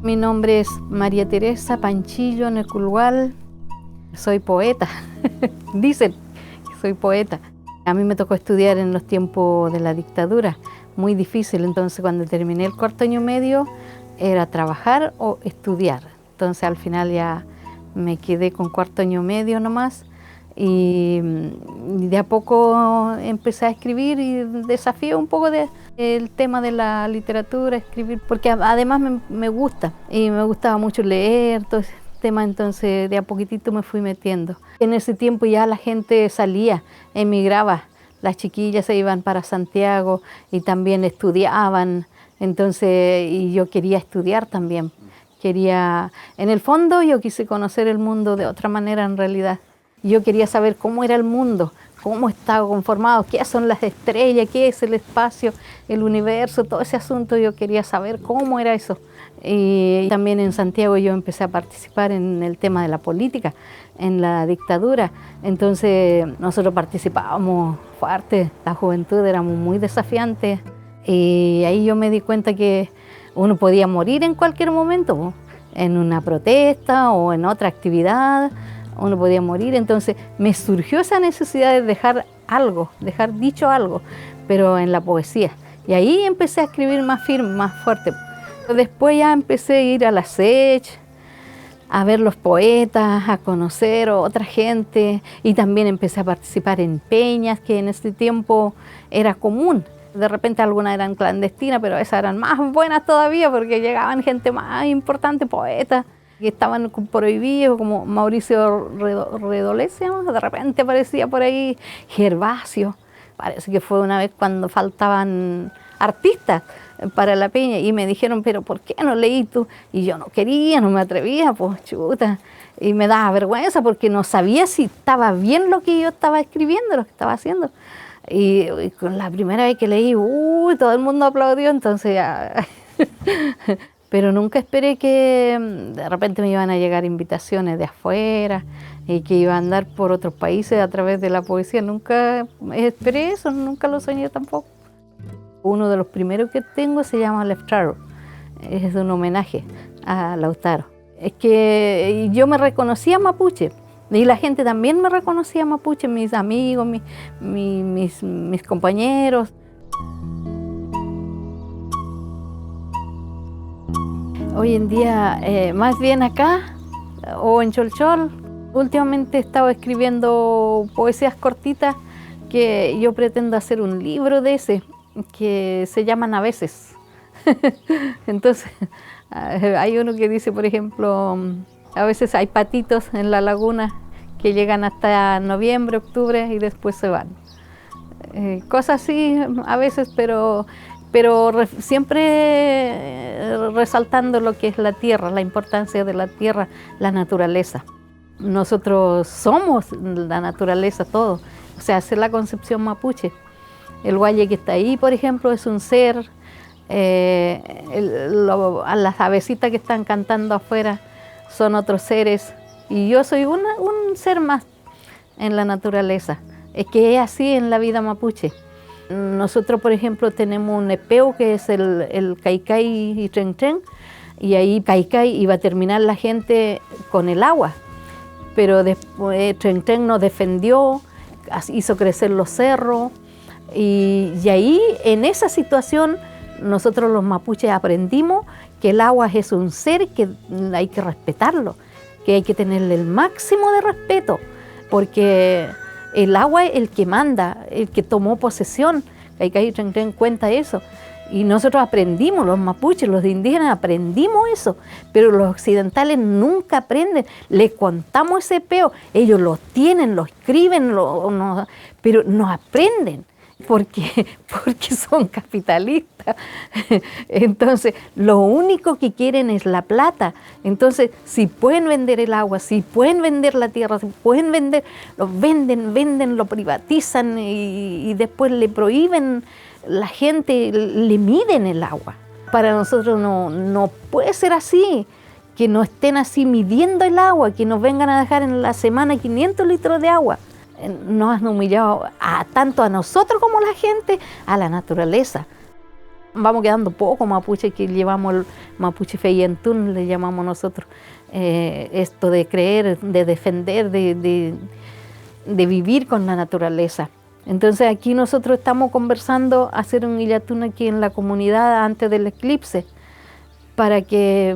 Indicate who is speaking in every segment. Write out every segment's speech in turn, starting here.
Speaker 1: Mi nombre es María Teresa Panchillo Neculhual. Soy poeta. Dicen que soy poeta. A mí me tocó estudiar en los tiempos de la dictadura, muy difícil. Entonces, cuando terminé el cuarto año medio, era trabajar o estudiar. Entonces, al final ya me quedé con cuarto año medio nomás. Y de a poco empecé a escribir y desafío un poco el tema de la literatura, escribir, porque además me gusta y me gustaba mucho leer todo ese tema, entonces de a poquitito me fui metiendo. En ese tiempo ya la gente salía, emigraba, las chiquillas se iban para Santiago y también estudiaban, entonces y yo quería estudiar también, en el fondo yo quise conocer el mundo de otra manera en realidad. Yo quería saber cómo era el mundo, cómo estaba conformado, qué son las estrellas, qué es el espacio, el universo, todo ese asunto. Yo quería saber cómo era eso. Y también en Santiago yo empecé a participar en el tema de la política, en la dictadura. Entonces nosotros participábamos fuerte, la juventud éramos muy desafiantes. Y ahí yo me di cuenta que uno podía morir en cualquier momento, en una protesta o en otra actividad. Uno podía morir, entonces me surgió esa necesidad de dejar algo, dejar dicho algo, pero en la poesía. Y ahí empecé a escribir más firme, más fuerte. Después ya empecé a ir a la SECH, a ver los poetas, a conocer a otra gente, y también empecé a participar en peñas, que en este tiempo era común. De repente algunas eran clandestinas, pero esas eran más buenas todavía porque llegaban gente más importante, poetas, que estaban prohibidos, como Mauricio Redolés, de repente aparecía por ahí Gervasio. Parece que fue una vez cuando faltaban artistas para la peña y me dijeron, pero ¿por qué no leí tú? Y yo no quería, no me atrevía, pues chuta. Y me daba vergüenza porque no sabía si estaba bien lo que yo estaba escribiendo, lo que estaba haciendo. Y con la primera vez que leí, todo el mundo aplaudió, entonces ya... Pero nunca esperé que de repente me iban a llegar invitaciones de afuera y que iba a andar por otros países a través de la poesía. Nunca esperé eso, nunca lo soñé tampoco. Uno de los primeros que tengo se llama Lautaro, es un homenaje a Lautaro. Es que yo me reconocía mapuche y la gente también me reconocía mapuche, mis amigos, mis compañeros. Hoy en día, más bien acá o en Cholchol, últimamente he estado escribiendo poesías cortitas que yo pretendo hacer un libro de ese, que se llaman A veces. Entonces, hay uno que dice, por ejemplo, a veces hay patitos en la laguna que llegan hasta noviembre, octubre y después se van. Cosas así a veces, pero siempre resaltando lo que es la tierra, la importancia de la tierra, la naturaleza. Nosotros somos la naturaleza, todo. O sea, esa es la concepción mapuche. El guaye que está ahí, por ejemplo, es un ser. A las avecitas que están cantando afuera son otros seres. Y yo soy un ser más en la naturaleza. Es que es así en la vida mapuche. Nosotros, por ejemplo, tenemos un epeo que es el Caicay y Tren Tren, y ahí Caicay iba a terminar la gente con el agua, pero después Tren Tren nos defendió, hizo crecer los cerros, y ahí, en esa situación, nosotros los mapuches aprendimos que el agua es un ser que hay que respetarlo, que hay que tenerle el máximo de respeto, porque el agua es el que manda, el que tomó posesión. Caicay Tren Tren cuenta eso. Y nosotros aprendimos, los mapuches, los indígenas aprendimos eso, pero los occidentales nunca aprenden. Les contamos ese peo, ellos lo tienen, lo escriben, pero no aprenden. Porque son capitalistas. Entonces, lo único que quieren es la plata. Entonces, si pueden vender el agua, si pueden vender la tierra, si pueden vender, lo venden, lo privatizan y después le prohíben, la gente le miden el agua. Para nosotros no puede ser así, que no estén así midiendo el agua, que nos vengan a dejar en la semana 500 litros de agua. Nos han humillado tanto a nosotros como a la gente, a la naturaleza. Vamos quedando poco mapuche que llevamos el mapuche feyentún, le llamamos nosotros, esto de creer, de defender, de vivir con la naturaleza. Entonces aquí nosotros estamos conversando hacer un illatún aquí en la comunidad antes del eclipse, para que,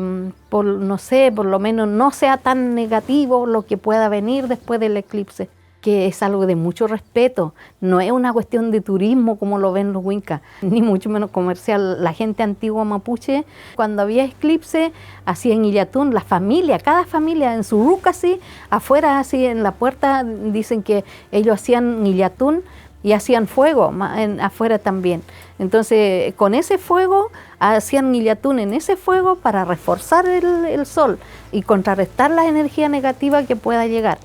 Speaker 1: no sé, por lo menos no sea tan negativo lo que pueda venir después del eclipse, que es algo de mucho respeto, no es una cuestión de turismo como lo ven los Wincas, ni mucho menos comercial. La gente antigua mapuche, cuando había eclipse, hacían illatún, la familia, cada familia en su ruca así, afuera así en la puerta, dicen que ellos hacían illatún y hacían fuego afuera también. Entonces con ese fuego hacían illatún en ese fuego para reforzar el sol y contrarrestar la energía negativa que pueda llegar.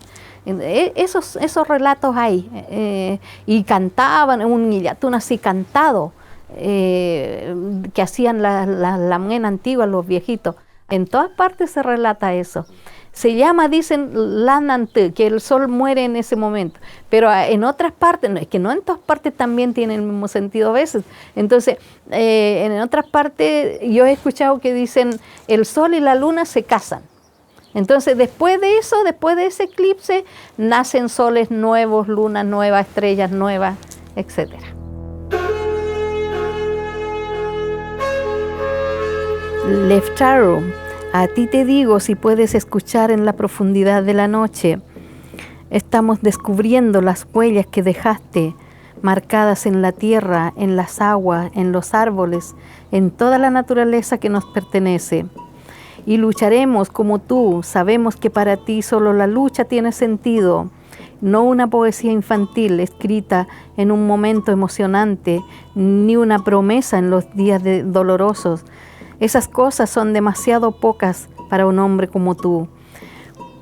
Speaker 1: Esos relatos hay, y cantaban un illatún así cantado, que hacían la mena antigua, los viejitos. En todas partes se relata eso. Se llama, dicen, lanante, que el sol muere en ese momento, pero en otras partes, es que no en todas partes también tiene el mismo sentido a veces. Entonces, en otras partes yo he escuchado que dicen el sol y la luna se casan. Entonces, después de eso, después de ese eclipse, nacen soles nuevos, lunas nuevas, estrellas nuevas, etc. Leftaru, a ti te digo si puedes escuchar en la profundidad de la noche. Estamos descubriendo las huellas que dejaste, marcadas en la tierra, en las aguas, en los árboles, en toda la naturaleza que nos pertenece. Y lucharemos como tú. Sabemos que para ti solo la lucha tiene sentido, no una poesía infantil escrita en un momento emocionante, ni una promesa en los días dolorosos. Esas cosas son demasiado pocas para un hombre como tú.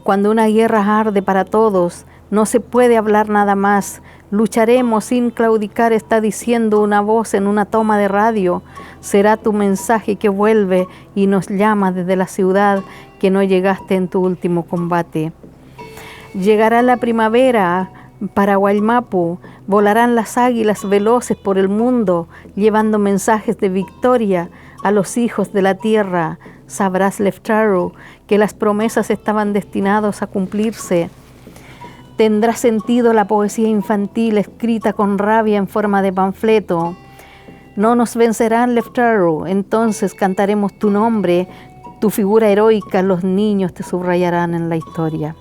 Speaker 1: Cuando una guerra arde para todos, no se puede hablar nada más. Lucharemos sin claudicar, está diciendo una voz en una toma de radio. Será tu mensaje que vuelve y nos llama desde la ciudad que no llegaste en tu último combate. Llegará la primavera para Guaymapu, volarán las águilas veloces por el mundo, llevando mensajes de victoria a los hijos de la tierra. Sabrás, Leftaru, que las promesas estaban destinadas a cumplirse. Tendrá sentido la poesía infantil escrita con rabia en forma de panfleto. No nos vencerán, Leftaru, entonces cantaremos tu nombre, tu figura heroica, los niños te subrayarán en la historia.